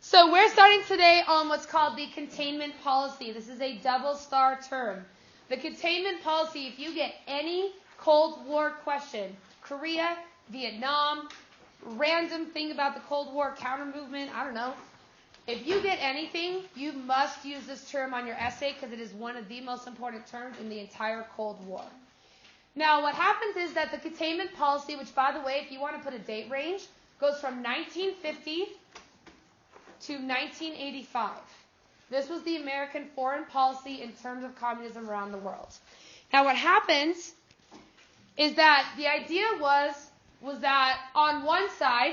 So we're starting today on what's called the Containment Policy. This is a double-star term. The Containment Policy, if you get any Cold War question, Korea, Vietnam, random thing about the Cold War counter-movement, I don't know. If you get anything, you must use this term on your essay because it is one of the most important terms in the entire Cold War. Now, what happens is that the Containment Policy, which, by the way, if you want to put a date range, goes from 1950 to 1985. This was the American foreign policy in terms of communism around the world. Now, what happens is that the idea was that on one side,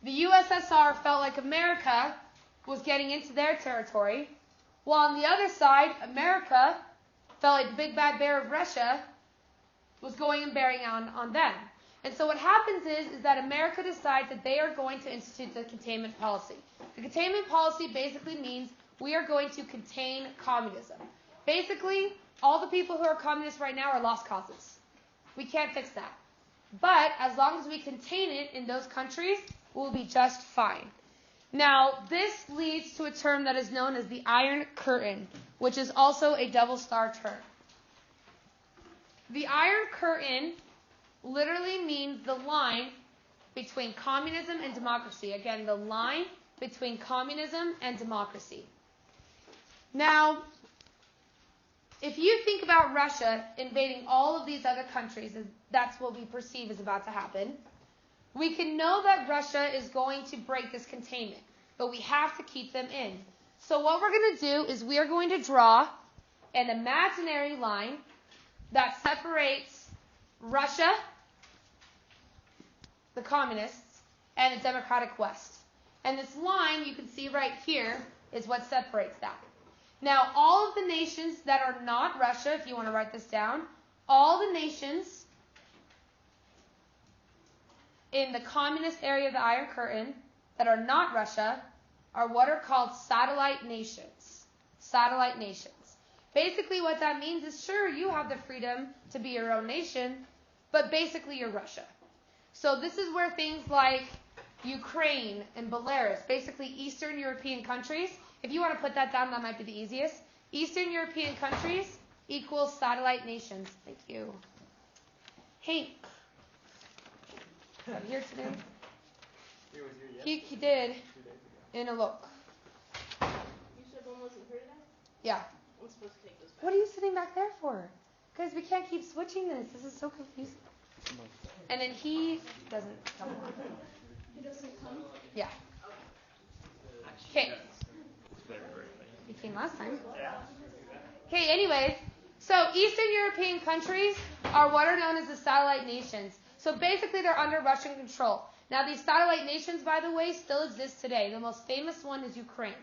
the USSR felt like America was getting into their territory, while on the other side, America felt like the big bad bear of Russia was going and bearing on them. And so what happens is that America decides that they are going to institute the containment policy. The containment policy basically means we are going to contain communism. Basically, all the people who are communists right now are lost causes. We can't fix that. But as long as we contain it in those countries, we'll be just fine. Now, this leads to a term that is known as the Iron Curtain, which is also a double-star term. The Iron Curtain literally means the line between communism and democracy. Again, the line between communism and democracy. Now, if you think about Russia invading all of these other countries, and that's what we perceive is about to happen, we can know that Russia is going to break this containment, but we have to keep them in. So what we're going to do is we are going to draw an imaginary line that separates Russia, the communists, and the democratic West. And this line you can see right here is what separates that. Now, all of the nations that are not Russia, if you want to write this down, all the nations in the communist area of the Iron Curtain that are not Russia are what are called satellite nations. Satellite nations. Basically what that means is, sure, you have the freedom to be your own nation, but basically you're Russia. So this is where things like Ukraine and Belarus, basically Eastern European countries, if you want to put that down, that might be the easiest. Eastern European countries equals satellite nations. Thank you. Hank. Here today? He was here yesterday. He did 2 days ago. in a look. You said one wasn't here today? Yeah. I'm supposed to take this back. What are you sitting back there for? Guys, we can't keep switching this. This is so confusing. And then he doesn't come on. He doesn't come? Yeah. Okay. He came last time. Okay, anyways. So Eastern European countries are what are known as the satellite nations. So basically they're under Russian control. Now these satellite nations, by the way, still exist today. The most famous one is Ukraine.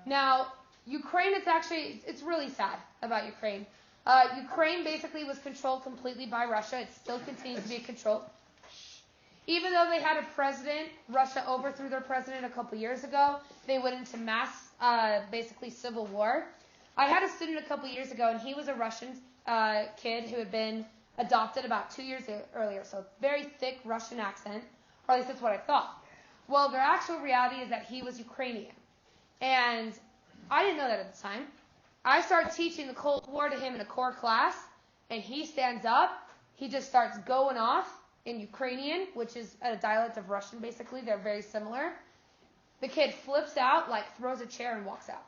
Now, Ukraine, it's really sad about Ukraine. Ukraine basically was controlled completely by Russia. It still continues to be controlled. Even though they had a president, Russia overthrew their president a couple years ago. They went into mass, basically civil war. I had a student a couple years ago, and he was a Russian kid who had been adopted about 2 years earlier. So very thick Russian accent, or at least that's what I thought. Well, their actual reality is that he was Ukrainian. And I didn't know that at the time. I start teaching the Cold War to him in a core class, and he stands up. He just starts going off in Ukrainian, which is a dialect of Russian, basically. They're very similar. The kid flips out, throws a chair and walks out.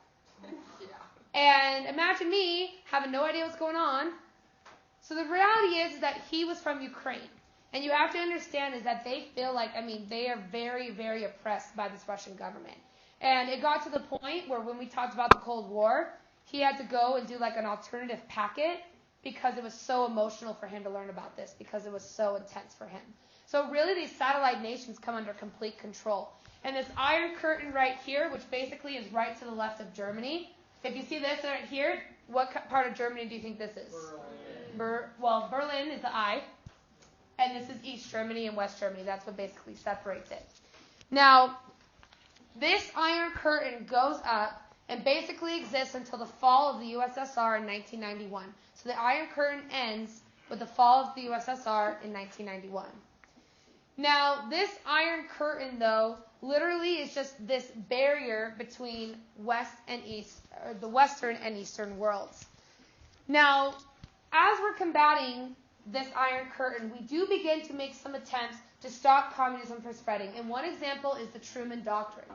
And imagine me having no idea what's going on. So the reality is that he was from Ukraine. And you have to understand is that they feel like, they are very, very oppressed by this Russian government. And it got to the point where when we talked about the Cold War, he had to go and do an alternative packet because it was so emotional for him to learn about this, because it was so intense for him. So really these satellite nations come under complete control. And this Iron Curtain right here, which basically is right to the left of Germany, if you see this right here, what part of Germany do you think this is? Berlin is the I, and this is East Germany and West Germany. That's what basically separates it. Now, this Iron Curtain goes up and basically exists until the fall of the USSR in 1991. So the Iron Curtain ends with the fall of the USSR in 1991. Now, this Iron Curtain, though, literally is just this barrier between West and East, or the Western and Eastern worlds. Now, as we're combating this Iron Curtain, we do begin to make some attempts to stop communism from spreading. And one example is the Truman Doctrine.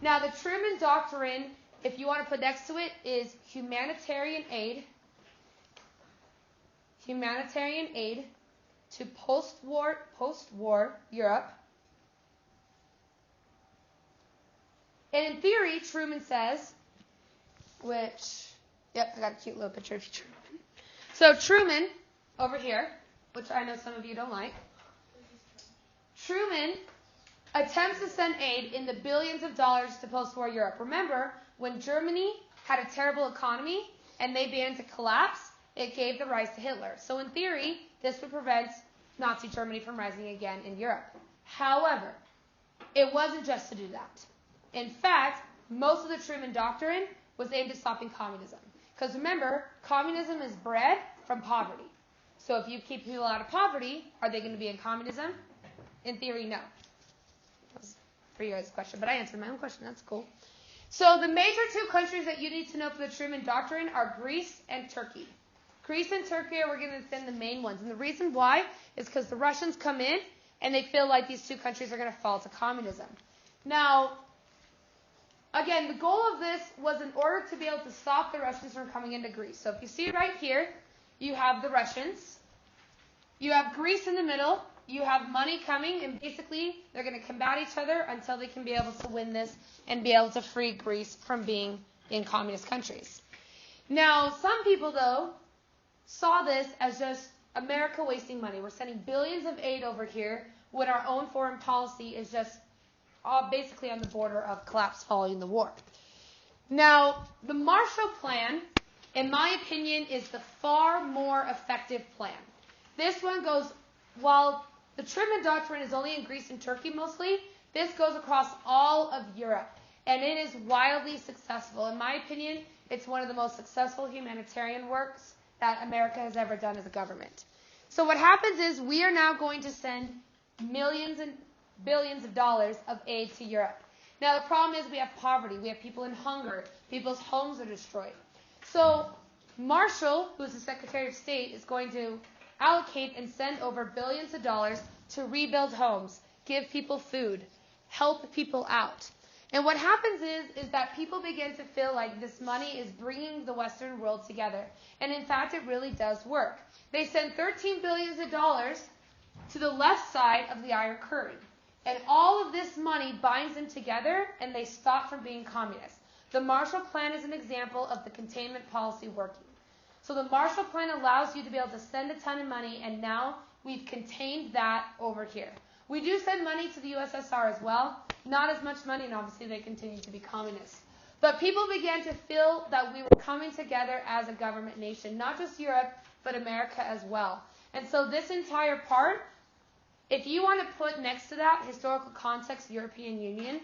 Now, the Truman Doctrine, if you want to put next to it, is humanitarian aid to post-war Europe. And in theory, Truman says, I got a cute little picture of Truman. So Truman, over here, which I know some of you don't like, Truman attempts to send aid in the billions of dollars to post-war Europe. Remember, when Germany had a terrible economy and they began to collapse, it gave the rise to Hitler. So in theory, this would prevent Nazi Germany from rising again in Europe. However, it wasn't just to do that. In fact, most of the Truman Doctrine was aimed at stopping communism. Because remember, communism is bred from poverty. So if you keep people out of poverty, are they going to be in communism? In theory, no. That was for you guys' question, but I answered my own question. That's cool. So the major two countries that you need to know for the Truman Doctrine are Greece and Turkey. Greece and Turkey are going to send the main ones. And the reason why is because the Russians come in and they feel like these two countries are going to fall to communism. Now, again, the goal of this was in order to be able to stop the Russians from coming into Greece. So if you see right here, you have the Russians. You have Greece in the middle. You have money coming, and basically they're going to combat each other until they can be able to win this and be able to free Greece from being in communist countries. Now, some people, though, saw this as just America wasting money. We're sending billions of aid over here when our own foreign policy is just basically on the border of collapse following the war. Now, the Marshall Plan, in my opinion, is the far more effective plan. This one goes, while the Truman Doctrine is only in Greece and Turkey mostly, this goes across all of Europe, and it is wildly successful. In my opinion, it's one of the most successful humanitarian works that America has ever done as a government. So what happens is we are now going to send millions and billions of dollars of aid to Europe. Now the problem is we have poverty, we have people in hunger, people's homes are destroyed. So Marshall, who is the Secretary of State, is going to allocate and send over billions of dollars to rebuild homes, give people food, help people out. And what happens is that people begin to feel like this money is bringing the Western world together. And in fact, it really does work. They send $13 billion to the left side of the Iron Curtain. And all of this money binds them together, and they stop from being communist. The Marshall Plan is an example of the containment policy working. So the Marshall Plan allows you to be able to send a ton of money, and now we've contained that over here. We do send money to the USSR as well. Not as much money, and obviously they continue to be communist. But people began to feel that we were coming together as a government nation, not just Europe, but America as well. And so this entire part, if you want to put next to that historical context, European Union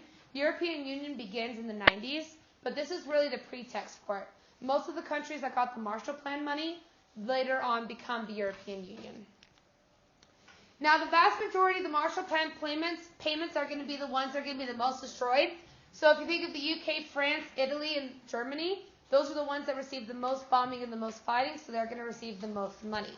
begins in the 90s, but this is really the pretext for it. Most of the countries that got the Marshall Plan money later on become the European Union. Now, the vast majority of the Marshall Plan payments are going to be the ones that are going to be the most destroyed. So if you think of the UK, France, Italy, and Germany, those are the ones that received the most bombing and the most fighting, so they're going to receive the most money.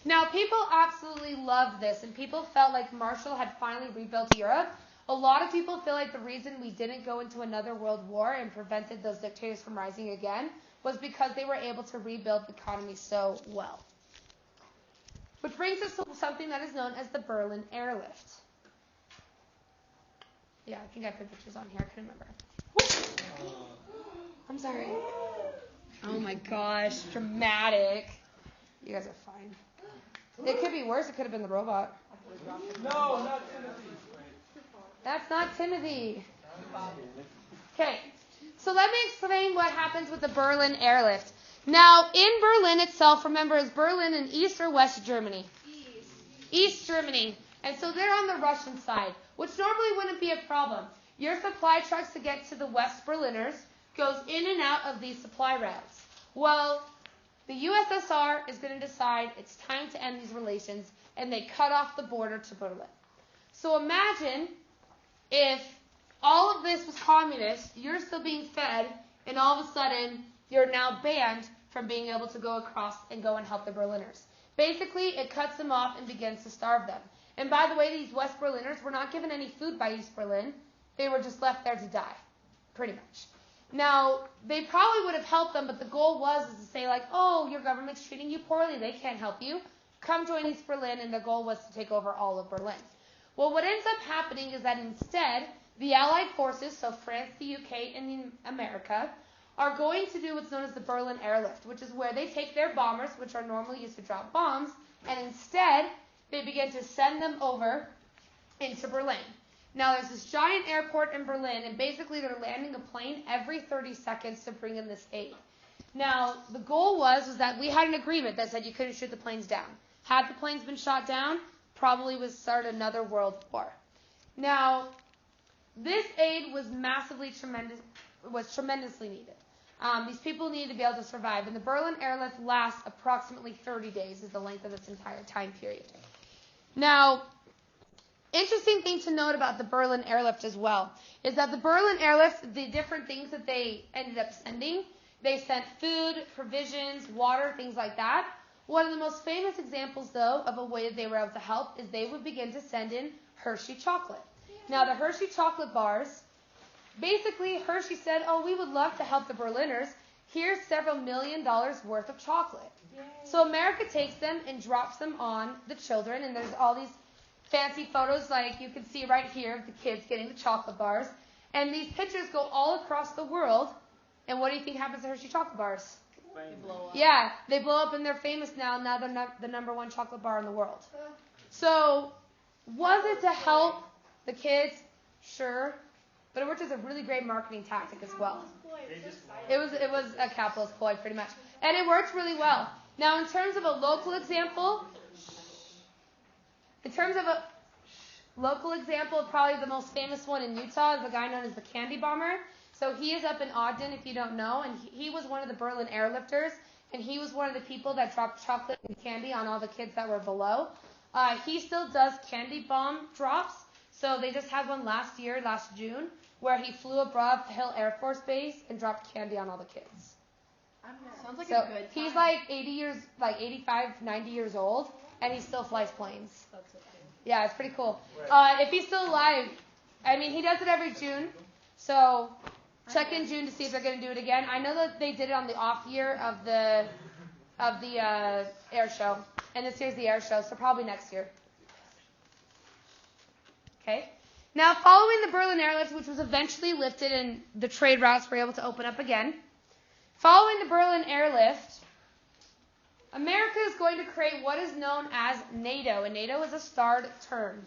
Now, people absolutely loved this, and people felt like Marshall had finally rebuilt Europe. A lot of people feel like the reason we didn't go into another world war and prevented those dictators from rising again was because they were able to rebuild the economy so well. Which brings us to something that is known as the Berlin Airlift. Yeah, I think I put pictures on here. I couldn't remember. I'm sorry. Oh my gosh, dramatic. You guys are fine. It could be worse. It could have been the robot. No, not Timothy. That's not Timothy. Okay, so let me explain what happens with the Berlin Airlift. Now, in Berlin itself, remember, is Berlin in East or West Germany? East Germany. And so they're on the Russian side, which normally wouldn't be a problem. Your supply trucks to get to the West Berliners goes in and out of these supply routes. Well, the USSR is going to decide it's time to end these relations, and they cut off the border to Berlin. So imagine if all of this was communist, you're still being fed, and all of a sudden you're now banned from being able to go across and go and help the Berliners. Basically, it cuts them off and begins to starve them. And by the way, these West Berliners were not given any food by East Berlin. They were just left there to die, pretty much. Now, they probably would have helped them, but the goal was to say like, oh, your government's treating you poorly. They can't help you. Come join East Berlin, and the goal was to take over all of Berlin. Well, what ends up happening is that instead, the Allied forces, so France, the UK, and America, are going to do what's known as the Berlin Airlift, which is where they take their bombers, which are normally used to drop bombs, and instead, they begin to send them over into Berlin. Now, there's this giant airport in Berlin, and basically they're landing a plane every 30 seconds to bring in this aid. Now, the goal was that we had an agreement that said you couldn't shoot the planes down. Had the planes been shot down, probably would start another world war. Now, this aid was tremendously needed. These people needed to be able to survive, and the Berlin Airlift lasts approximately 30 days is the length of its entire time period. Now, interesting thing to note about the Berlin Airlift as well is that the Berlin Airlift, the different things that they ended up sending, they sent food, provisions, water, things like that. One of the most famous examples, though, of a way that they were able to help is they would begin to send in Hershey chocolate. Now, the Hershey chocolate bars, basically, Hershey said, oh, we would love to help the Berliners. Here's several $1 million worth of chocolate. Yay. So America takes them and drops them on the children, and there's all these fancy photos like you can see right here of the kids getting the chocolate bars. And these pictures go all across the world. And what do you think happens to Hershey chocolate bars? They blow up. Yeah, they blow up and they're famous now. Now they're the number one chocolate bar in the world. So was it to help the kids? Sure. But it worked as a really great marketing tactic as well. It was a capitalist ploy pretty much. And it worked really well. Now in terms of a local example, probably the most famous one in Utah is a guy known as the Candy Bomber. So he is up in Ogden, if you don't know, and he was one of the Berlin airlifters, and he was one of the people that dropped chocolate and candy on all the kids that were below. He still does candy bomb drops. So they just had one last June, where he flew above Hill Air Force Base and dropped candy on all the kids. Sounds like So a good time. he's like 85, 90 years old, and he still flies planes. That's okay. Yeah, it's pretty cool. If he's still alive, I mean, he does it every June, so check in June to see if they're going to do it again. I know that they did it on the off year of the air show, and this year's the air show, so probably next year. Okay. Now, following the Berlin Airlift, which was eventually lifted and the trade routes were able to open up again, following the Berlin Airlift, America is going to create what is known as NATO, and NATO is a starred term.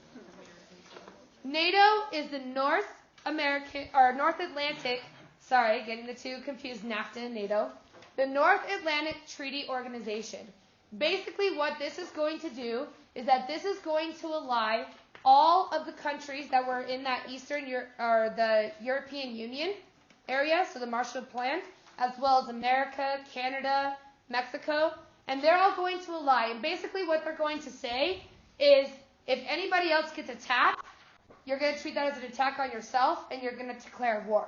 NATO is the North Atlantic, getting the two confused, NAFTA and NATO, the North Atlantic Treaty Organization. Basically, what this is going to do is that this is going to ally all of the countries that were in that the European Union area, so the Marshall Plan, as well as America, Canada, Mexico, and they're all going to ally. And basically what they're going to say is if anybody else gets attacked, you're going to treat that as an attack on yourself, and you're going to declare war.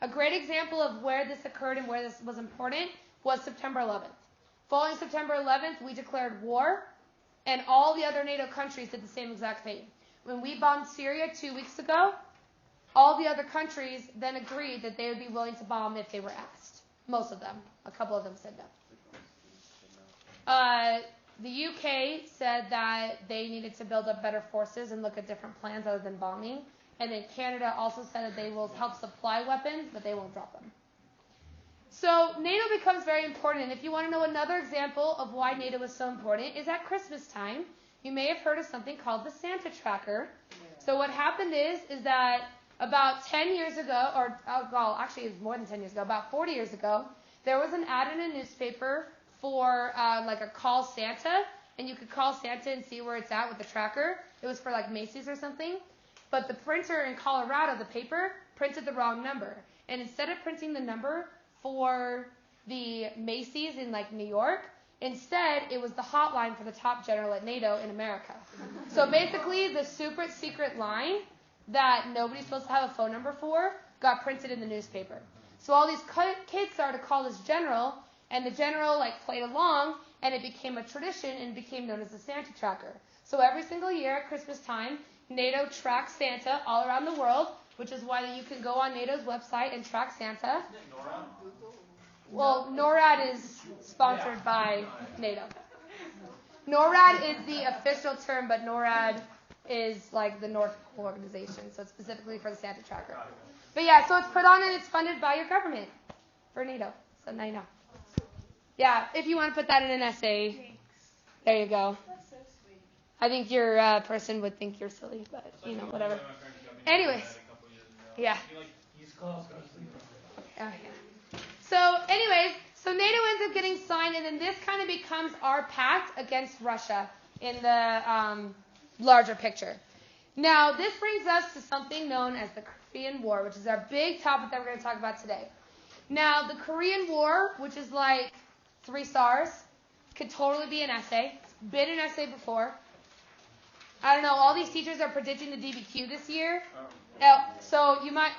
A great example of where this occurred and where this was important was September 11th. Following September 11th, we declared war, and all the other NATO countries did the same exact thing. When we bombed Syria 2 weeks ago, all the other countries then agreed that they would be willing to bomb if they were asked. Most of them. A couple of them said no. The UK said that they needed to build up better forces and look at different plans other than bombing. And then Canada also said that they will help supply weapons, but they won't drop them. So NATO becomes very important. And if you want to know another example of why NATO is so important, is at Christmas time, you may have heard of something called the Santa Tracker. So what happened is that about 10 years ago, actually it was more than 10 years ago, about 40 years ago, there was an ad in a newspaper for like a call Santa, and you could call Santa and see where it's at with the tracker. It was for like Macy's or something. But the printer in Colorado, the paper, printed the wrong number. And instead of printing the number for the Macy's in like New York, Instead, it was the hotline for the top general at NATO in America. So basically, the super secret line that nobody's supposed to have a phone number for got printed in the newspaper. So all these kids started to call this general, and the general played along, and it became a tradition and became known as the Santa Tracker. So every single year at Christmas time, NATO tracks Santa all around the world, which is why you can go on NATO's website and track Santa. Well, NORAD is sponsored by NATO. NORAD is the official term, but NORAD is the North Pole organization, so it's specifically for the Santa Tracker. But yeah, so it's put on and it's funded by your government for NATO. So now you know. Yeah, if you want to put that in an essay, there you go. That's so sweet. I think your person would think you're silly, but whatever. Anyways, yeah. Oh, yeah. So NATO ends up getting signed, and then this kind of becomes our pact against Russia in the larger picture. Now, this brings us to something known as the Korean War, which is our big topic that we're going to talk about today. Now, the Korean War, which is 3 stars, could totally be an essay. It's been an essay before. I don't know, all these teachers are predicting the DBQ this year. So you might,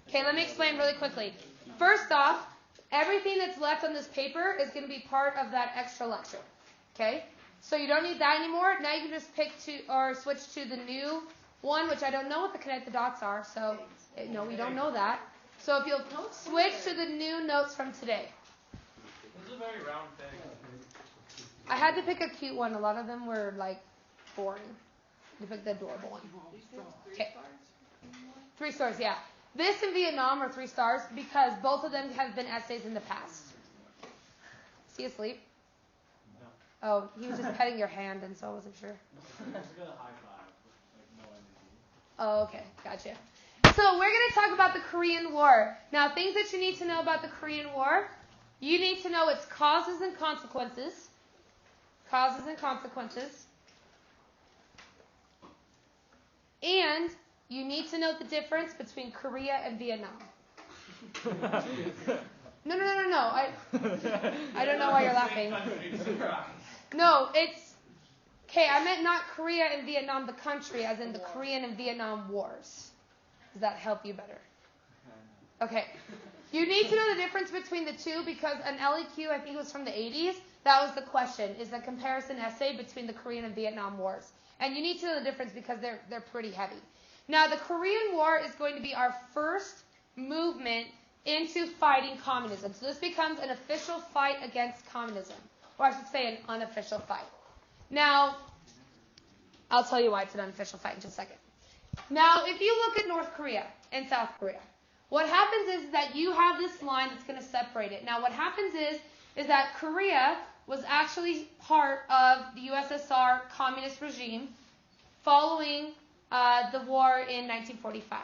okay, let me explain really quickly. First off, everything that's left on this paper is going to be part of that extra lecture. Okay? So you don't need that anymore. Now you can just switch to the new one, which I don't know what the connect the dots are. So, no, we don't know that. So if you'll switch to the new notes from today. This is a very round thing. I had to pick a cute one. A lot of them were boring. I picked the adorable one. Okay. 3 stars, yeah. This and Vietnam are 3 stars because both of them have been essays in the past. Is he asleep? No. Oh, he was just petting your hand, and so I wasn't sure. I just got a high five with no energy. Oh, okay. Gotcha. So we're going to talk about the Korean War. Now, things that you need to know about the Korean War. You need to know its causes and consequences. Causes and consequences. And you need to know the difference between Korea and Vietnam. No. I don't know why you're laughing. No, it's... Okay, I meant not Korea and Vietnam, the country, as in the Korean and Vietnam Wars. Does that help you better? Okay. You need to know the difference between the two because an LEQ, I think it was from the 80s, that was the question, is a comparison essay between the Korean and Vietnam Wars. And you need to know the difference because they're pretty heavy. Now, the Korean War is going to be our first movement into fighting communism. So this becomes an official fight against communism. Or I should say an unofficial fight. Now, I'll tell you why it's an unofficial fight in just a second. Now, if you look at North Korea and South Korea, what happens is that you have this line that's going to separate it. Now, what happens is that Korea was actually part of the USSR communist regime following the war in 1945.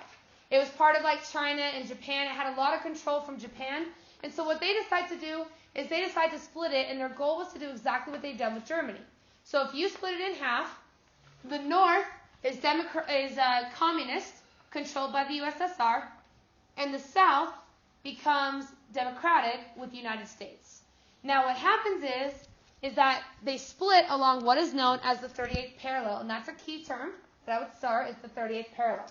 It was part of China and Japan. It had a lot of control from Japan. And so what they decide to do is they decide to split it, and their goal was to do exactly what they've done with Germany. So if you split it in half, the North is communist, controlled by the USSR, and the South becomes democratic with the United States. Now what happens is that they split along what is known as the 38th parallel, and that's a key term that I would start is the 38th parallel.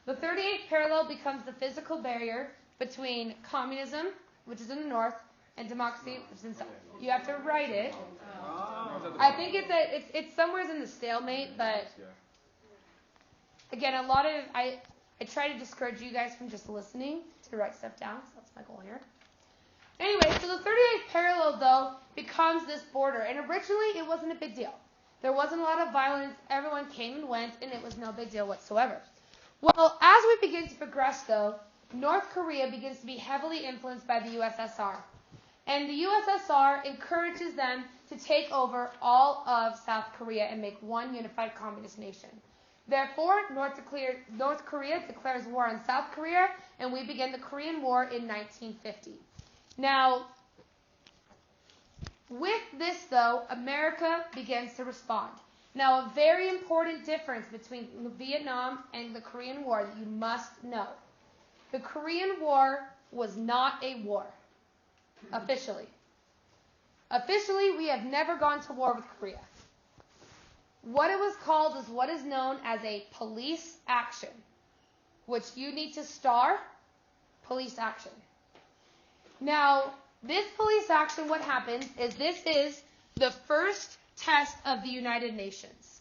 The 38th parallel becomes the physical barrier between communism, which is in the north, and democracy, which is in the south. You have to write it. I think it's somewhere in the stalemate, but again, I try to discourage you guys from just listening to write stuff down, so that's my goal here. Anyway, so the 38th parallel, though, becomes this border, and originally it wasn't a big deal. There wasn't a lot of violence. Everyone came and went, and it was no big deal whatsoever. Well, as we begin to progress, though, North Korea begins to be heavily influenced by the USSR. And the USSR encourages them to take over all of South Korea and make one unified communist nation. Therefore, North Korea declares war on South Korea, and we begin the Korean War in 1950. Now, with this, though, America begins to respond. Now, a very important difference between Vietnam and the Korean War that you must know. The Korean War was not a war, officially. Officially, we have never gone to war with Korea. What it was called is what is known as a police action, which you need to star police action. Now, this police action, what happens is this is the first test of the United Nations.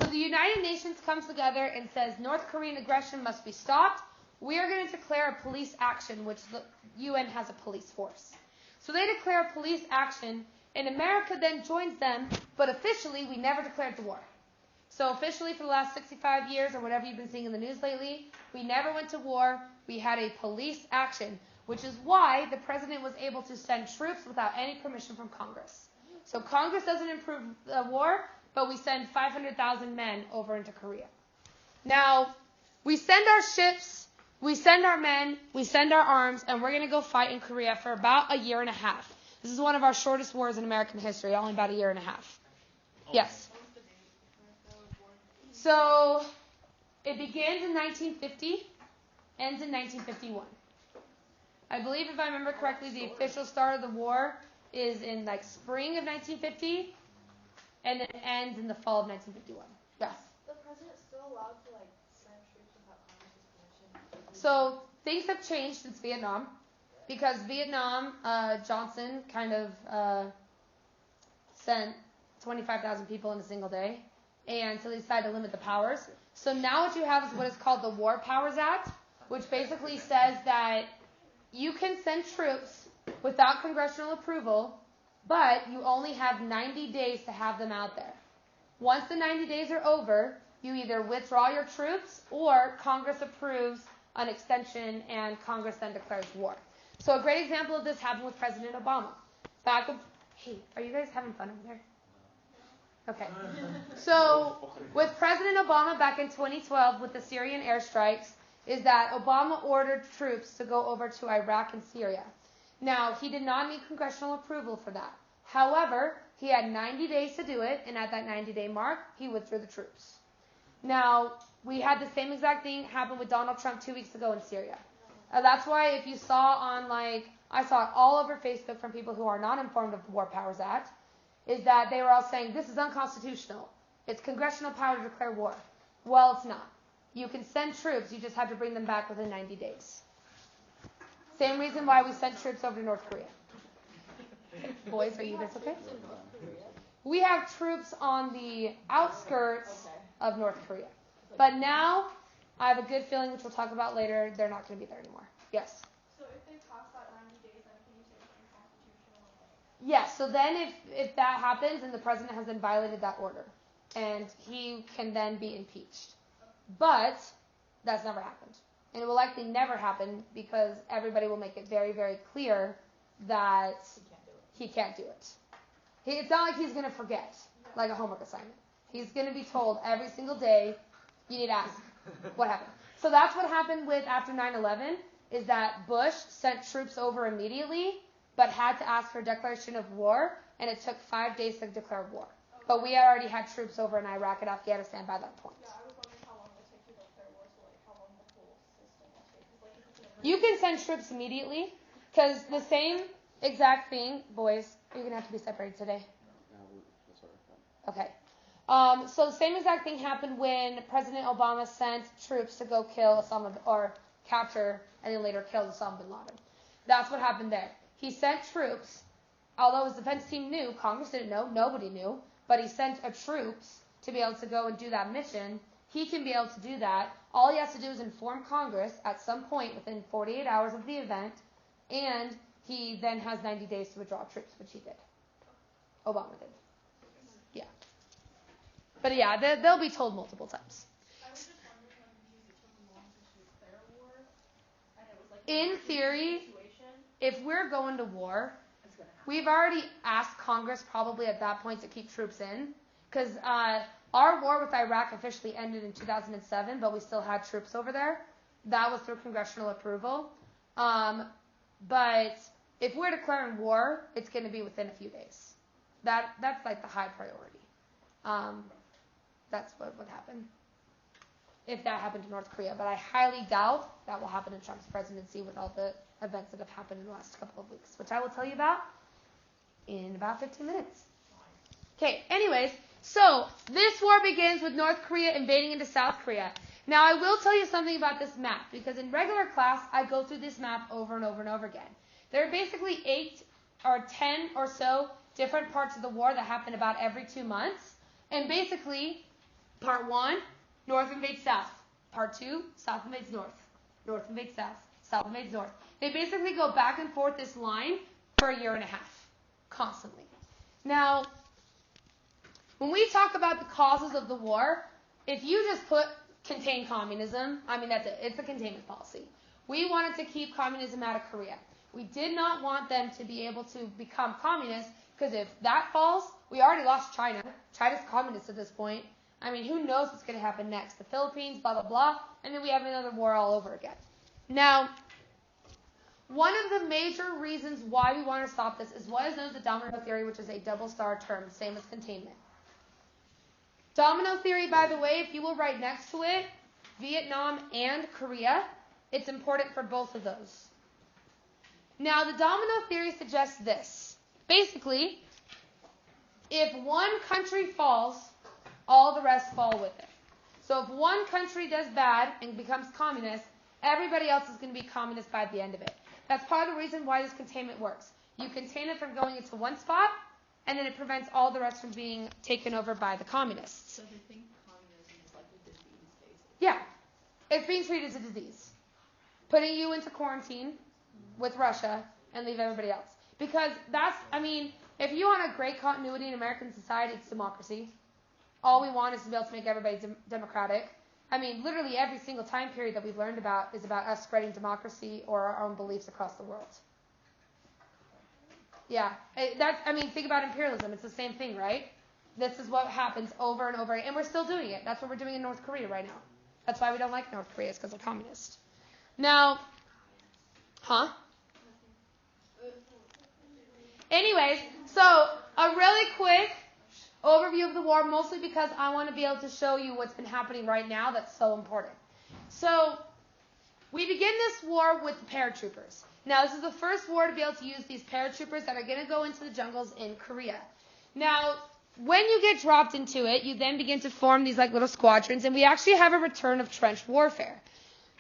So the United Nations comes together and says North Korean aggression must be stopped. We are going to declare a police action, which the UN has a police force. So they declare a police action, and America then joins them, but officially we never declared the war. So officially for the last 65 years, or whatever you've been seeing in the news lately, we never went to war. We had a police action, which is why the president was able to send troops without any permission from Congress. So Congress doesn't approve the war, but we send 500,000 men over into Korea. Now, we send our ships, we send our men, we send our arms, and we're going to go fight in Korea for about a year and a half. This is one of our shortest wars in American history, only about a year and a half. Yes. So, it begins in 1950, ends in 1951. I believe, if I remember correctly, the official start of the war is in like spring of 1950, and then ends in the fall of 1951. Yes. The president still allowed to send troops without Congress's permission? So things have changed since Vietnam, because Vietnam, Johnson kind of sent 25,000 people in a single day, and so they decided to limit the powers. So now what you have is what is called the War Powers Act, which basically says that you can send troops without congressional approval, but you only have 90 days to have them out there. Once the 90 days are over, you either withdraw your troops or Congress approves an extension and Congress then declares war. So a great example of this happened with President Obama. Hey, are you guys having fun over there? Okay. So with President Obama back in 2012 with the Syrian airstrikes, is that Obama ordered troops to go over to Iraq and Syria. Now, he did not need congressional approval for that. However, he had 90 days to do it, and at that 90-day mark, he withdrew the troops. Now, we had the same exact thing happen with Donald Trump 2 weeks ago in Syria. That's why if you saw on, I saw it all over Facebook from people who are not informed of the War Powers Act, is that they were all saying, this is unconstitutional. It's congressional power to declare war. Well, it's not. You can send troops, you just have to bring them back within 90 days. Same reason why we sent troops over to North Korea. Boys, are you guys okay? We have troops on the outskirts of North Korea. But now, I have a good feeling, which we'll talk about later, they're not going to be there anymore. Yes? So if they pass that 90 days, then can you say it's unconstitutional? Yes, so then if that happens, then the president has then violated that order. And he can then be impeached. But that's never happened. And it will likely never happen because everybody will make it very, very clear that he can't do it. It's not like he's going to forget, like a homework assignment. He's going to be told every single day, you need to ask what happened. So that's what happened with after 9/11, is that Bush sent troops over immediately, but had to ask for a declaration of war, and it took 5 days to declare war. But we had already had troops over in Iraq and Afghanistan by that point. Yeah, I was wondering how long it would take to declare war, so how long the whole system will take. Because if it's an You can send troops immediately, because the same exact thing, boys, you're going to have to be separated today. Okay. So the same exact thing happened when President Obama sent troops to go kill or capture and then later kill Osama bin Laden. That's what happened there. He sent troops, although his defense team knew, Congress didn't know, nobody knew, but he sent troops to be able to go and do that mission. He can be able to do that. All he has to do is inform Congress at some point within 48 hours of the event, and he then has 90 days to withdraw troops, which he did. Obama did. Yeah. But yeah, they'll be told multiple times. I was just wondering, because it took them long to declare war, and it was In theory, situation. if we're going to war, we've already asked Congress probably at that point to keep troops in, because our war with Iraq officially ended in 2007, but we still had troops over there. That was through congressional approval. But if we're declaring war, it's going to be within a few days. That's like the high priority. That's what would happen if that happened to North Korea. But I highly doubt that will happen in Trump's presidency with all the events that have happened in the last couple of weeks, which I will tell you about in about 15 minutes. Okay, anyways, so this war begins with North Korea invading into South Korea. Now, I will tell you something about this map, because in regular class, I go through this map over and over and over again. There are basically 8 or 10 or so different parts of the war that happen about every 2 months. And basically, part 1, North invades South. Part 2, South invades North. North invades South. South invades North. They basically go back and forth this line for a year and a half, constantly. Now, when we talk about the causes of the war, if you just put contain communism, I mean, that's it. It's a containment policy. We wanted to keep communism out of Korea. We did not want them to be able to become communist, because if that falls, we already lost China. China's communist at this point. I mean, who knows what's going to happen next? The Philippines, blah, blah, blah, and then we have another war all over again. Now, one of the major reasons why we want to stop this is what is known as the Domino Theory, which is a double-star term, same as containment. Domino Theory, by the way, if you will write next to it, Vietnam and Korea, it's important for both of those. Now, the Domino Theory suggests this. Basically, if one country falls, all the rest fall with it. So if one country does bad and becomes communist, everybody else is going to be communist by the end of it. That's part of the reason why this containment works. You contain it from going into one spot, and then it prevents all the rest from being taken over by the communists. So they think communism is like a disease, basically. Yeah. It's being treated as a disease. Putting you into quarantine with Russia and leave everybody else. Because that's, I mean, if you want a great continuity in American society, it's democracy. All we want is to be able to make everybody democratic. I mean, literally every single time period that we've learned about is about us spreading democracy or our own beliefs across the world. Yeah. Think about imperialism. It's the same thing, right? This is what happens over and over again. And we're still doing it. That's what we're doing in North Korea right now. That's why we don't like North Korea. It's because they're communist. Now, Anyways, so a really quick overview of the war, mostly because I want to be able to show you what's been happening right now that's so important. So we begin this war with the paratroopers. Now, this is the first war to be able to use these paratroopers that are going to go into the jungles in Korea. Now, when you get dropped into it, you then begin to form these like little squadrons, and we actually have a return of trench warfare.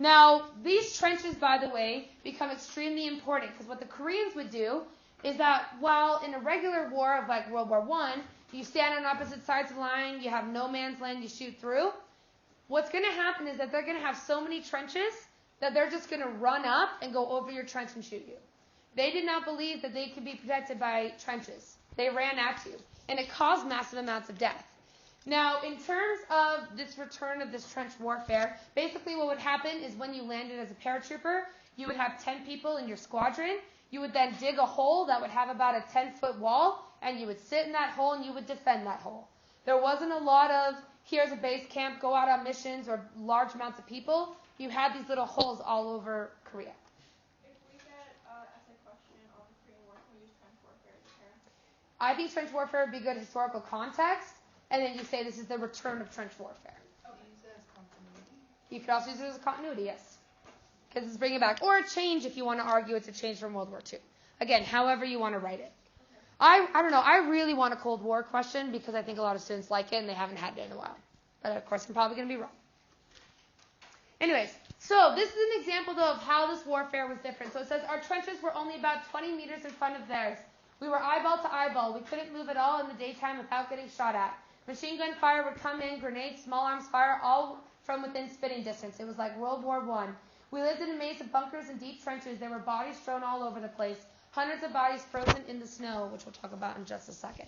Now, these trenches, by the way, become extremely important, because what the Koreans would do is that while in a regular war of like World War I, you stand on opposite sides of the line, you have no man's land, you shoot through, what's going to happen is that they're going to have so many trenches that they're just going to run up and go over your trench and shoot you. They did not believe that they could be protected by trenches. They ran at you, and it caused massive amounts of death. Now, in terms of this return of this trench warfare, basically what would happen is when you landed as a paratrooper, you would have 10 people in your squadron. You would then dig a hole that would have about a 10-foot wall, and you would sit in that hole and you would defend that hole. There wasn't a lot of, here's a base camp, go out on missions, or large amounts of people. You had these little holes all over Korea. If we get essay question on the Korean War, can we use trench warfare as a term? I think trench warfare would be good historical context, and then you say this is the return of trench warfare. Okay. Use it as continuity. You could also use it as a continuity, yes. Because it's bringing it back. Or a change if you want to argue it's a change from World War II. Again, however you want to write it. Okay. I don't know. I really want a Cold War question because I think a lot of students like it and they haven't had it in a while. But of course, I'm probably going to be wrong. Anyways, so this is an example, though, of how this warfare was different. So it says our trenches were only about 20 meters in front of theirs. We were eyeball to eyeball. We couldn't move at all in the daytime without getting shot at. Machine gun fire would come in, grenades, small arms fire, all from within spitting distance. It was like World War I. We lived in a maze of bunkers and deep trenches. There were bodies strewn all over the place. Hundreds of bodies frozen in the snow, which we'll talk about in just a second.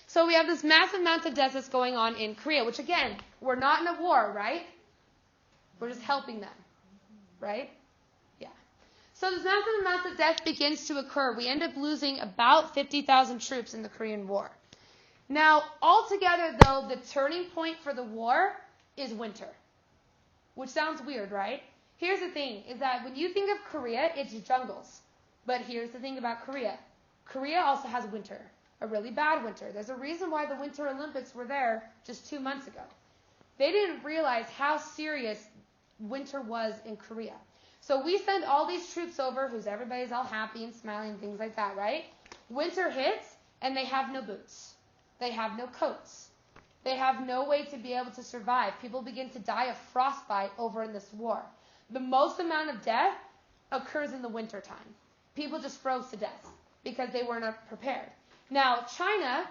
So we have this massive amount of deaths that's going on in Korea, which, again, we're not in a war, right? We're just helping them, right? Yeah. So this massive amount of death begins to occur. We end up losing about 50,000 troops in the Korean War. Now, altogether, though, the turning point for the war is winter, which sounds weird, right? Here's the thing, is that when you think of Korea, it's jungles. But here's the thing about Korea. Korea also has winter, a really bad winter. There's a reason why the Winter Olympics were there just 2 months ago. They didn't realize how serious winter was in Korea. So we send all these troops over, everybody's all happy and smiling and things like that, right? Winter hits, and they have no boots. They have no coats. They have no way to be able to survive. People begin to die of frostbite over in this war. The most amount of death occurs in the wintertime. People just froze to death because they were not prepared. Now, China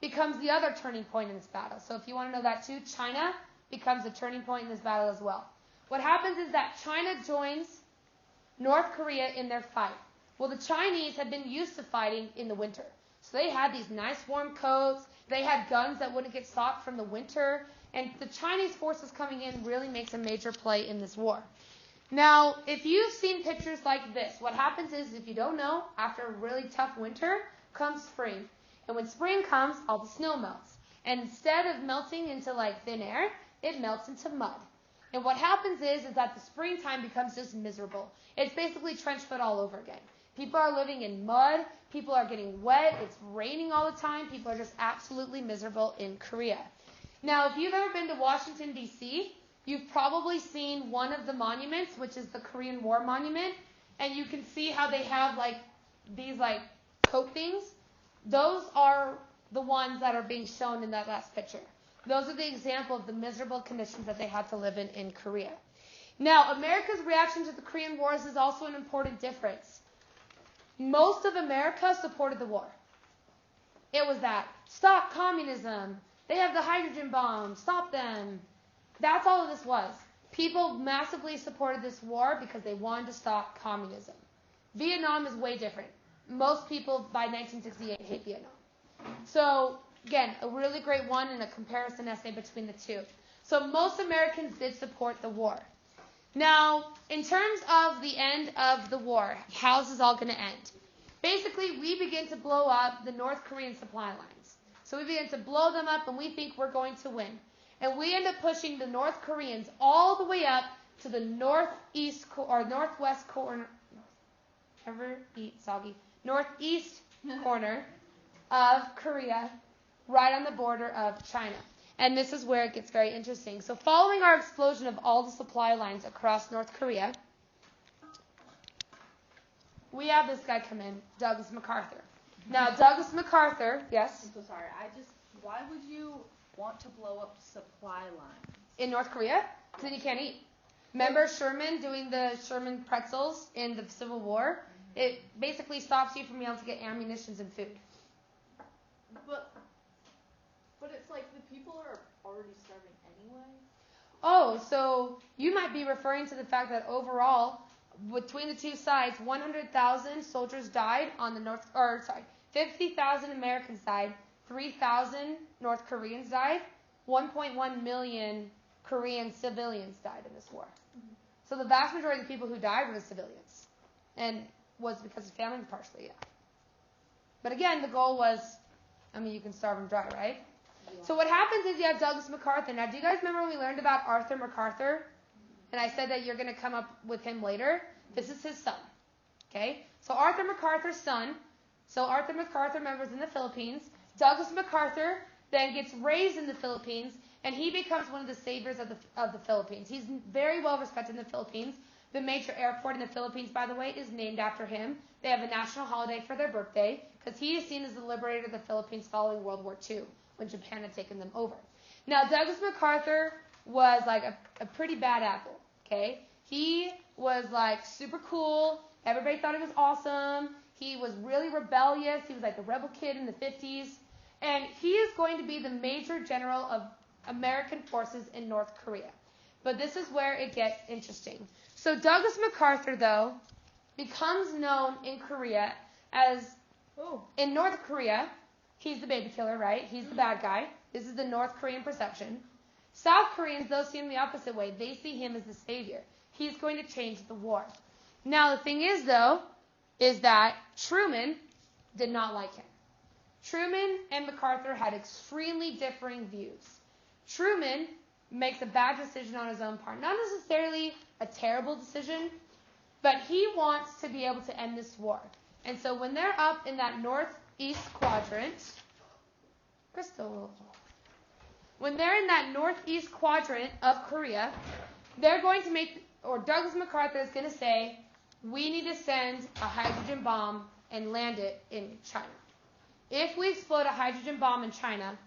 becomes the other turning point in this battle. So if you want to know that too, China becomes a turning point in this battle as well. What happens is that China joins North Korea in their fight. Well, the Chinese had been used to fighting in the winter. So they had these nice warm coats. They had guns that wouldn't get socked from the winter. And the Chinese forces coming in really makes a major play in this war. Now, if you've seen pictures like this, what happens is, if you don't know, after a really tough winter comes spring. And when spring comes, all the snow melts. And instead of melting into like thin air, it melts into mud. And what happens is that the springtime becomes just miserable. It's basically trench foot all over again. People are living in mud. People are getting wet. It's raining all the time. People are just absolutely miserable in Korea. Now, if you've ever been to Washington, D.C., you've probably seen one of the monuments, which is the Korean War Monument. And you can see how they have like these like coat things. Those are the ones that are being shown in that last picture. Those are the example of the miserable conditions that they had to live in Korea. Now, America's reaction to the Korean Wars is also an important difference. Most of America supported the war. It was that, stop communism. They have the hydrogen bomb. Stop them. That's all of this was. People massively supported this war because they wanted to stop communism. Vietnam is way different. Most people by 1968 hate Vietnam. So, again, a really great one and a comparison essay between the two. So most Americans did support the war. Now, in terms of the end of the war, how's this all going to end? Basically, we begin to blow up the North Korean supply lines. So we begin to blow them up, and we think we're going to win. And we end up pushing the North Koreans all the way up to the northeast corner of Korea, right on the border of China. And this is where it gets very interesting. So following our explosion of all the supply lines across North Korea, we have this guy come in, Douglas Macarthur. Now, Douglas Macarthur, yes? I'm so sorry. Why would you want to blow up supply lines? In North Korea? Because then you can't eat. Remember Sherman doing the Sherman pretzels in the Civil War? It basically stops you from being able to get ammunitions and food. But it's like the people are already starving anyway. Oh, so you might be referring to the fact that overall, between the two sides, 100,000 soldiers died on the 50,000 Americans died, 3,000 North Koreans died, 1.1 million Korean civilians died in this war. Mm-hmm. So the vast majority of the people who died were the civilians. And was because of famine, partially, yeah. But again, the goal was, you can starve them dry, right? Yeah. So what happens is you have Douglas Macarthur. Now, do you guys remember when we learned about Arthur Macarthur? And I said that you're going to come up with him later. This is his son. Okay? So Arthur Macarthur's son. So Arthur Macarthur members in the Philippines. Douglas Macarthur then gets raised in the Philippines, and he becomes one of the saviors of the Philippines. He's very well respected in the Philippines. The major airport in the Philippines, by the way, is named after him. They have a national holiday for their birthday because he is seen as the liberator of the Philippines following World War II when Japan had taken them over. Now, Douglas Macarthur was like a pretty bad apple, okay? He was like super cool. Everybody thought he was awesome. He was really rebellious. He was like a rebel kid in the 50s. And he is going to be the major general of American forces in North Korea. But this is where it gets interesting. So Douglas Macarthur, though, becomes known in Korea as, in North Korea, he's the baby killer, right? He's the bad guy. This is the North Korean perception. South Koreans, though, see him the opposite way. They see him as the savior. He's going to change the war. Now, the thing is, though, is that Truman did not like him. Truman and Macarthur had extremely differing views. Truman makes a bad decision on his own part. Not necessarily a terrible decision, but he wants to be able to end this war. And so when they're up in that northeast quadrant, when they're in that northeast quadrant of Korea, they're going to Douglas Macarthur is going to say, we need to send a hydrogen bomb and land it in China. if we explode a hydrogen bomb in China,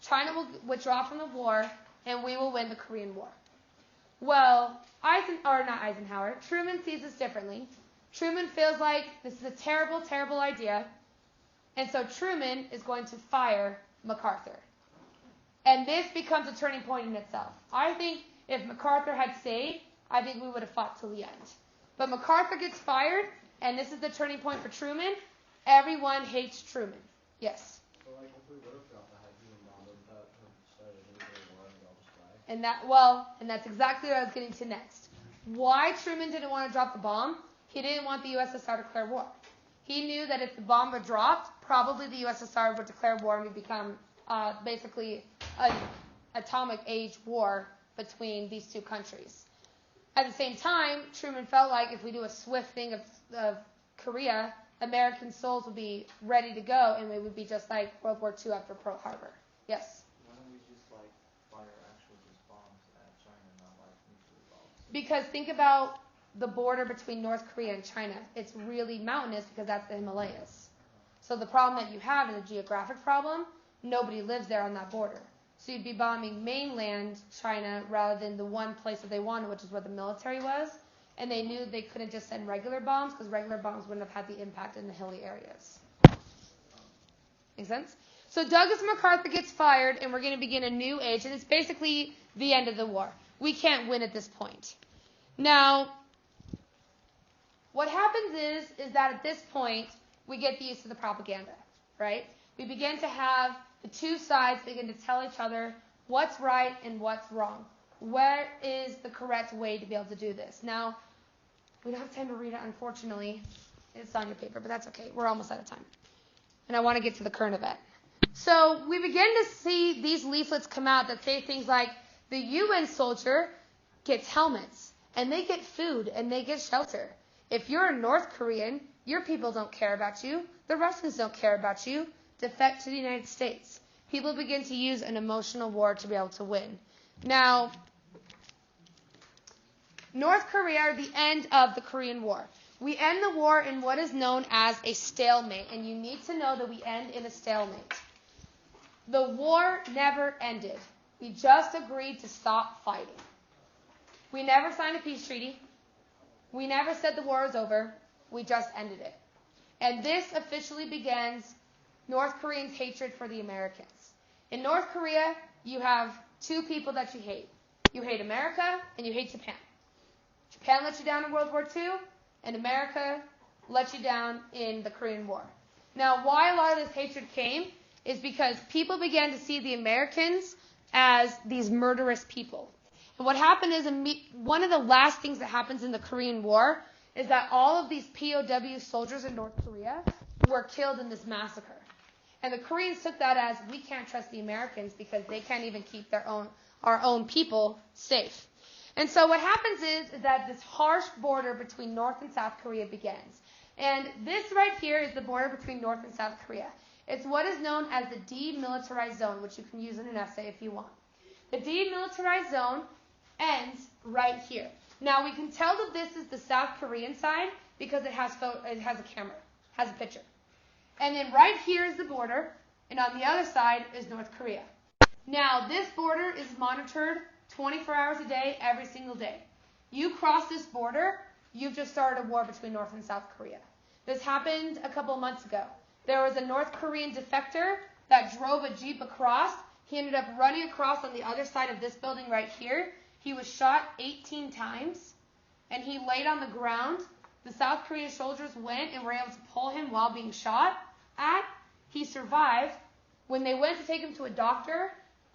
China will withdraw from the war, and we will win the Korean War. Well, Truman sees this differently. Truman feels like this is a terrible, terrible idea, and so Truman is going to fire MacArthur. And this becomes a turning point in itself. I think if MacArthur had stayed, I think we would have fought till the end. But MacArthur gets fired, and this is the turning point for Truman. Everyone hates Truman. Yes? So, like, if we would have dropped the hydrogen bomb, would that have started a nuclear war and we all just died? And that's exactly what I was getting to next. Why Truman didn't want to drop the bomb? He didn't want the USSR to declare war. He knew that if the bomb were dropped, probably the USSR would declare war and would become basically an atomic age war between these two countries. At the same time, Truman felt like if we do a swift thing of Korea, American souls would be ready to go, and we would be just like World War II after Pearl Harbor. Yes? Why don't we just, like, fire actual just bombs at China, not, like, nuclear bombs? Because think about the border between North Korea and China. It's really mountainous because that's the Himalayas. So the problem that you have is a geographic problem. Nobody lives there on that border. So you'd be bombing mainland China rather than the one place that they wanted, which is where the military was. And they knew they couldn't just send regular bombs because regular bombs wouldn't have had the impact in the hilly areas. Make sense? So Douglas MacArthur gets fired, and we're going to begin a new age. And it's basically the end of the war. We can't win at this point. Now, what happens is that at this point, we get the use of the propaganda, right? We begin to have the two sides begin to tell each other what's right and what's wrong. Where is the correct way to be able to do this? Now, we don't have time to read it, unfortunately. It's on your paper, but that's okay. We're almost out of time. And I want to get to the current event. So we begin to see these leaflets come out that say things like, the UN soldier gets helmets, and they get food, and they get shelter. If you're a North Korean, your people don't care about you. The Russians don't care about you. Defect to the United States. People begin to use an emotional war to be able to win. Now, North Korea, the end of the Korean War. We end the war in what is known as a stalemate, and you need to know that we end in a stalemate. The war never ended. We just agreed to stop fighting. We never signed a peace treaty. We never said the war is over. We just ended it. And this officially begins North Koreans' hatred for the Americans. In North Korea, you have two people that you hate. You hate America and you hate Japan. Japan let you down in World War II, and America let you down in the Korean War. Now, why a lot of this hatred came is because people began to see the Americans as these murderous people. And what happened is one of the last things that happens in the Korean War is that all of these POW soldiers in North Korea were killed in this massacre. And the Koreans took that as, we can't trust the Americans because they can't even keep our own people safe. And so what happens is that this harsh border between North and South Korea begins. And this right here is the border between North and South Korea. It's what is known as the Demilitarized Zone, which you can use in an essay if you want. The Demilitarized Zone ends right here. Now, we can tell that this is the South Korean side because it has a camera, has a picture. And then right here is the border, and on the other side is North Korea. Now, this border is monitored 24 hours a day, every single day. You cross this border, you've just started a war between North and South Korea. This happened a couple of months ago. There was a North Korean defector that drove a Jeep across. He ended up running across on the other side of this building right here. He was shot 18 times, and he laid on the ground. The South Korean soldiers went and were able to pull him while being shot at. He survived. When they went to take him to a doctor,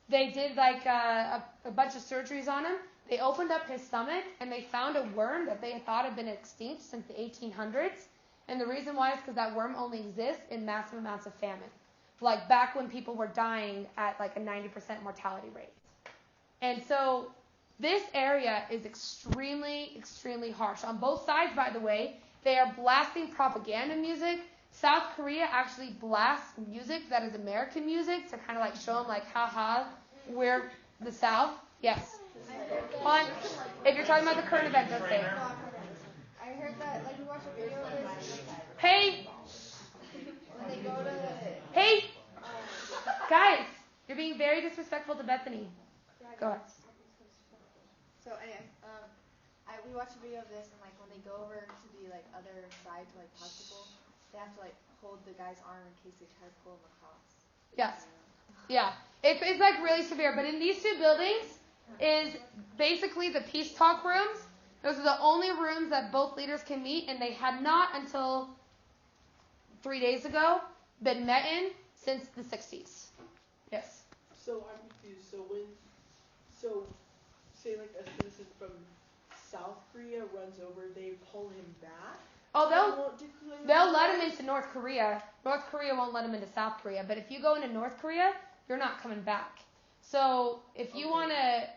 they did like a bunch of surgeries on him. They opened up his stomach, and they found a worm that they thought had been extinct since the 1800s. And the reason why is because that worm only exists in massive amounts of famine. Like back when people were dying at like a 90% mortality rate. And so this area is extremely, extremely harsh. On both sides, by the way, they are blasting propaganda music. South Korea actually blasts music that is American music to kind of like show them like, haha, we're the South. Yes. If you're talking about the current event, let's say. I heard that, like, we watched a video of this. Hey. When they go to Hey, guys, you're being very disrespectful to Bethany. Go ahead. So anyway, we watched a video of this, and like when they go over to the like other side to like talk to people, they have to like hold the guy's arm in case they try to pull him across. Yes. Yeah. It's like really severe. But in these two buildings is basically the peace talk rooms. Those are the only rooms that both leaders can meet, and they had not until 3 days ago been met in since the 60s. Yes. So I'm confused. So say like a citizen from South Korea runs over, they pull him back? Oh, they'll let him into North Korea. North Korea won't let him into South Korea. But if you go into North Korea, you're not coming back. So if you want a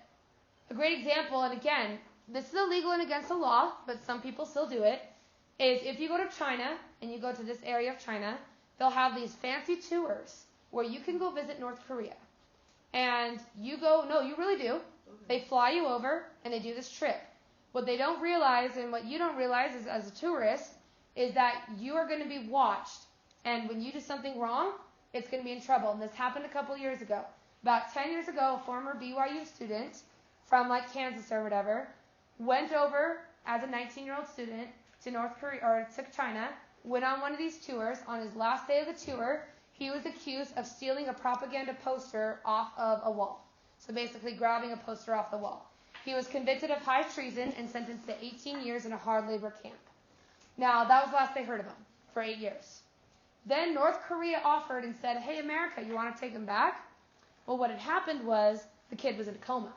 great example, and again, this is illegal and against the law, but some people still do it, is if you go to China and you go to this area of China, they'll have these fancy tours where you can go visit North Korea. And you go, no, you really do. They fly you over and they do this trip. What they don't realize, and what you don't realize is, as a tourist, is that you are going to be watched. And when you do something wrong, it's going to be in trouble. And this happened a couple years ago. About 10 years ago, a former BYU student from like Kansas or whatever went over as a 19-year-old student to North Korea or to China, went on one of these tours. On his last day of the tour, he was accused of stealing a propaganda poster off of a wall. So basically grabbing a poster off the wall. He was convicted of high treason and sentenced to 18 years in a hard labor camp. Now, that was the last they heard of him for 8 years. Then North Korea offered and said, hey, America, you want to take him back? Well, what had happened was the kid was in a coma.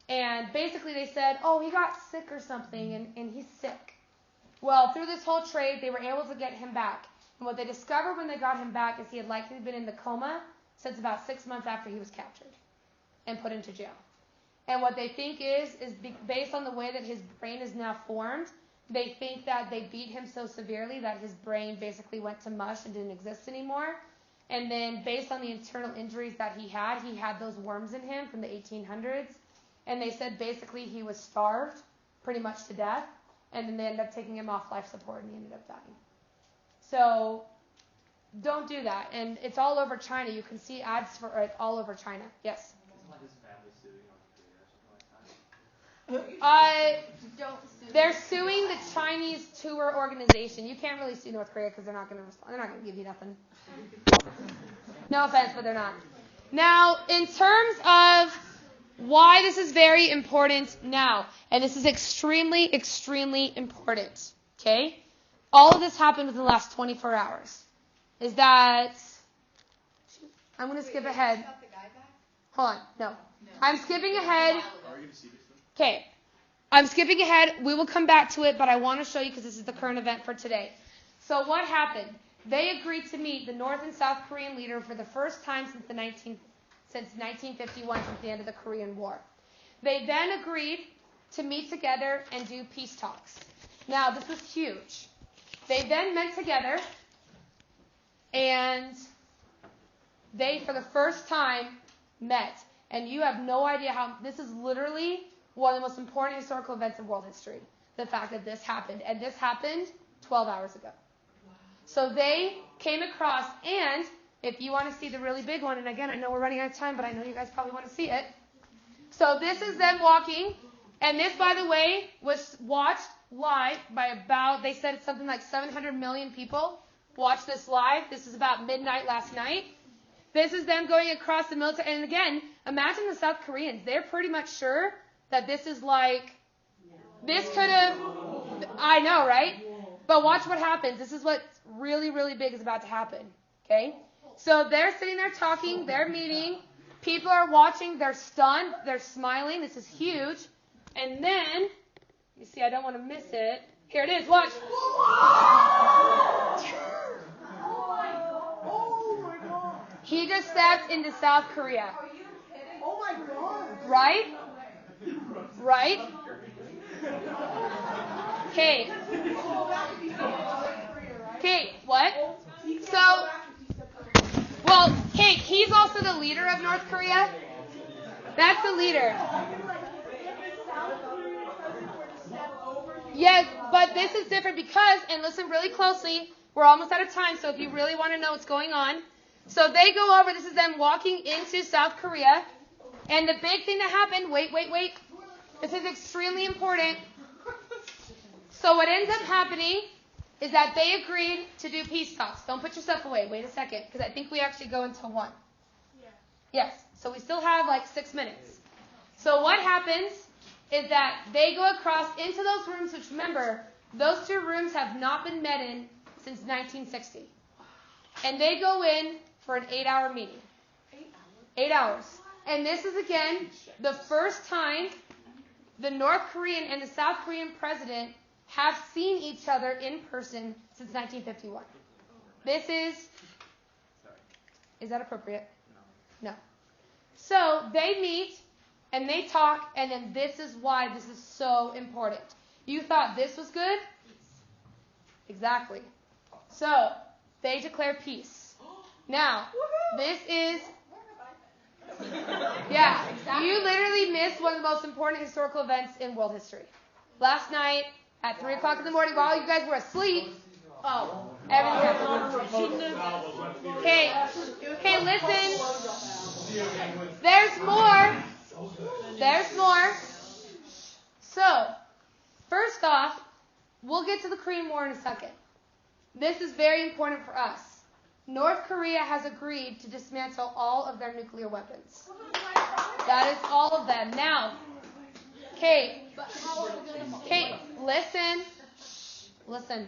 And basically they said, oh, he got sick or something, and he's sick. Well, through this whole trade, they were able to get him back. And what they discovered when they got him back is he had likely been in the coma since about 6 months after he was captured and put into jail. And what they think is based on the way that his brain is now formed, they think that they beat him so severely that his brain basically went to mush and didn't exist anymore. And then based on the internal injuries that he had those worms in him from the 1800s. And they said basically he was starved pretty much to death. And then they ended up taking him off life support and he ended up dying. So don't do that. And it's all over China. You can see ads for it all over China. Yes? They're suing the Chinese tour organization. You can't really sue North Korea because they're not going to respond. They're not going to give you nothing. No offense, but they're not. Now, in terms of why this is very important now, and this is extremely, extremely important, okay? All of this happened within the last 24 hours. Is that... I'm going to skip ahead. Hold on. No. I'm skipping ahead. Okay. I'm skipping ahead. We will come back to it, but I want to show you because this is the current event for today. So what happened? They agreed to meet the North and South Korean leader for the first time since 1951, since the end of the Korean War. They then agreed to meet together and do peace talks. Now, this was huge. They then met together, and they, for the first time, met. And you have no idea how, this is literally one of the most important historical events in world history, the fact that this happened. And this happened 12 hours ago. So they came across, and if you want to see the really big one, and again, I know we're running out of time, but I know you guys probably want to see it. So this is them walking, and this, by the way, was watched live by about, they said it's something like 700 million people watched this live. This is about midnight last night. This is them going across the military, and again, imagine the South Koreans. They're pretty much sure that this is like, this could have, I know, right? But watch what happens. This is what really, really big is about to happen, okay? So they're sitting there talking, they're meeting, people are watching, they're stunned, they're smiling, this is huge. And then, you see, I don't want to miss it. Here it is, watch. Oh my God. He just stepped into South Korea. Are you kidding? Oh my God. Right? Right? Okay. Okay, what? So, well, hey, he's also the leader of North Korea. That's the leader. Yes, but this is different because, and listen really closely, We're almost out of time, so if you really want to know what's going on. So they go over, this is them walking into South Korea. And the big thing that happened, wait. This is extremely important. So what ends up happening is that they agreed to do peace talks. Don't put your stuff away. Wait a second, because I think we actually go until 1. Yeah. Yes. So we still have like 6 minutes. So what happens is that they go across into those rooms, which remember, those 2 rooms have not been met in since 1960. And they go in for an 8-hour meeting. 8 hours. And this is, again, the first time the North Korean and the South Korean president have seen each other in person since 1951. This is that appropriate? No. So they meet and they talk, and then this is why this is so important. You thought this was good? Exactly. So they declare peace. Now, this is... Yeah, you literally missed one of the most important historical events in world history. Last night, at 3 o'clock in the morning, while you guys were asleep, everything happened. Okay, listen. There's more. So, first off, we'll get to the Korean War in a second. This is very important for us. North Korea has agreed to dismantle all of their nuclear weapons. That is all of them. Now, listen.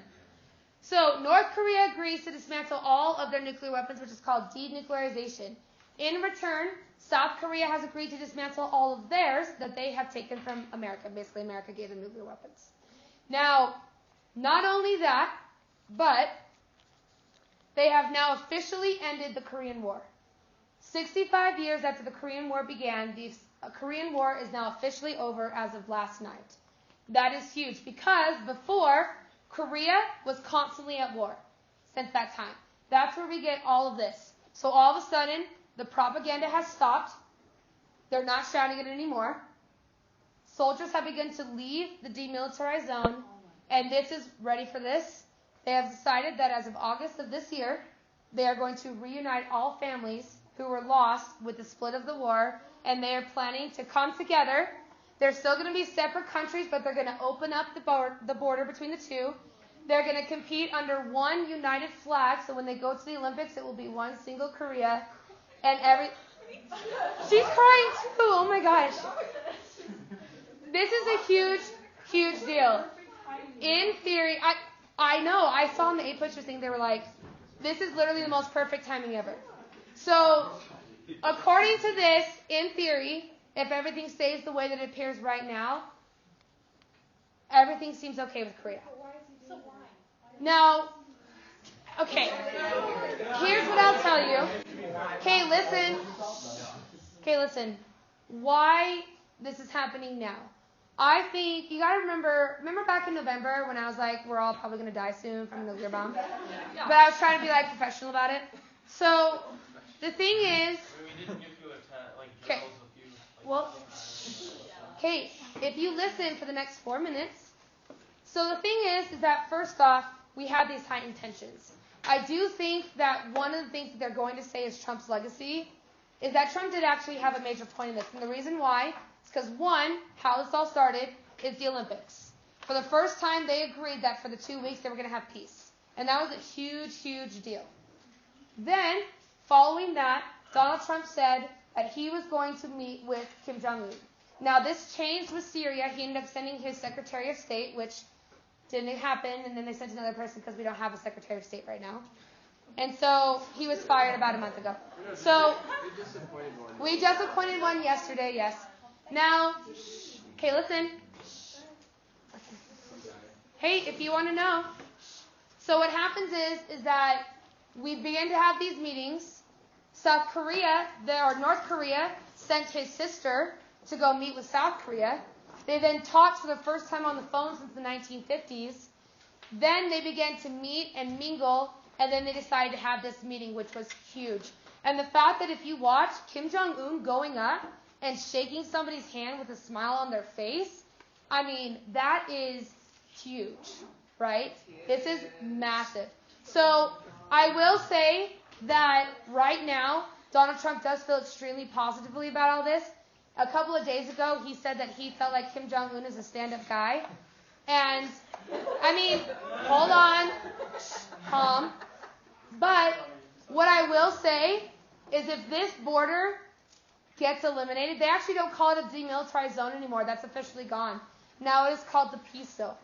So, North Korea agrees to dismantle all of their nuclear weapons, which is called denuclearization. In return, South Korea has agreed to dismantle all of theirs that they have taken from America. Basically, America gave them nuclear weapons. Now, not only that, but they have now officially ended the Korean War. 65 years after the Korean War began, the Korean War is now officially over as of last night. That is huge because before, Korea was constantly at war since that time. That's where we get all of this. So all of a sudden, the propaganda has stopped. They're not shouting it anymore. Soldiers have begun to leave the Demilitarized Zone. And this is, ready for this? They have decided that as of August of this year, they are going to reunite all families who were lost with the split of the war, and they are planning to come together. They're still going to be separate countries, but they're going to open up the border between the two. They're going to compete under one united flag, so when they go to the Olympics, it will be one single Korea. And she's crying too, oh my gosh. This is a huge, huge deal. In theory, I know, I saw in the 8-pusher thing, they were like, this is literally the most perfect timing ever. So, according to this, in theory, if everything stays the way that it appears right now, everything seems okay with Korea. Now, okay, here's what I'll tell you. Okay, listen, why this is happening now. I think, you gotta remember back in November when I was like, we're all probably gonna die soon from a nuclear bomb? But I was trying to be like professional about it. So, the thing is, okay, if you listen for the next 4 minutes. So the thing is that first off, we have these heightened tensions. I do think that one of the things that they're going to say is Trump's legacy is that Trump did actually have a major point in this. And the reason why is because, one, how this all started is the Olympics. For the first time, they agreed that for the 2 weeks they were going to have peace. And that was a huge, huge deal. Then, following that, Donald Trump said that he was going to meet with Kim Jong-un. Now, this changed with Syria. He ended up sending his Secretary of State, which didn't happen, and then they sent another person because we don't have a Secretary of State right now. And so he was fired about a month ago. So we just appointed one yesterday, yes. Now, okay, listen. Hey, if you want to know. So what happens is that we begin to have these meetings. North Korea sent his sister to go meet with South Korea. They then talked for the first time on the phone since the 1950s. Then they began to meet and mingle, and then they decided to have this meeting, which was huge. And the fact that if you watch Kim Jong-un going up and shaking somebody's hand with a smile on their face, I mean, that is huge, right? This is massive. So I will say that right now, Donald Trump does feel extremely positively about all this. A couple of days ago, he said that he felt like Kim Jong-un is a stand-up guy. And, I mean, hold on, calm. But what I will say is if this border gets eliminated, they actually don't call it a demilitarized zone anymore. That's officially gone. Now it is called the peace zone.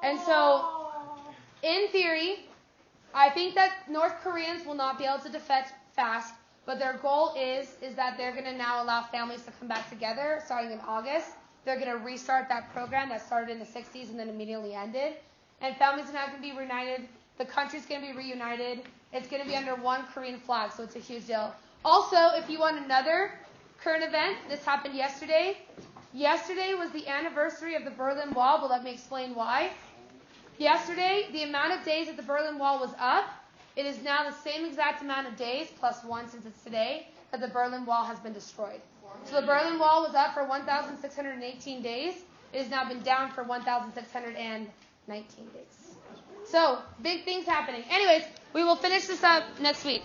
And so, in theory, I think that North Koreans will not be able to defect fast, but their goal is that they're going to now allow families to come back together starting in August. They're going to restart that program that started in the 60s and then immediately ended. And families are now going to be reunited. The country's going to be reunited. It's going to be under one Korean flag, so it's a huge deal. Also, if you want another current event, this happened yesterday. Yesterday was the anniversary of the Berlin Wall, but let me explain why. Yesterday, the amount of days that the Berlin Wall was up, it is now the same exact amount of days, plus one since it's today, that the Berlin Wall has been destroyed. So the Berlin Wall was up for 1,618 days. It has now been down for 1,619 days. So, big things happening. Anyways, we will finish this up next week.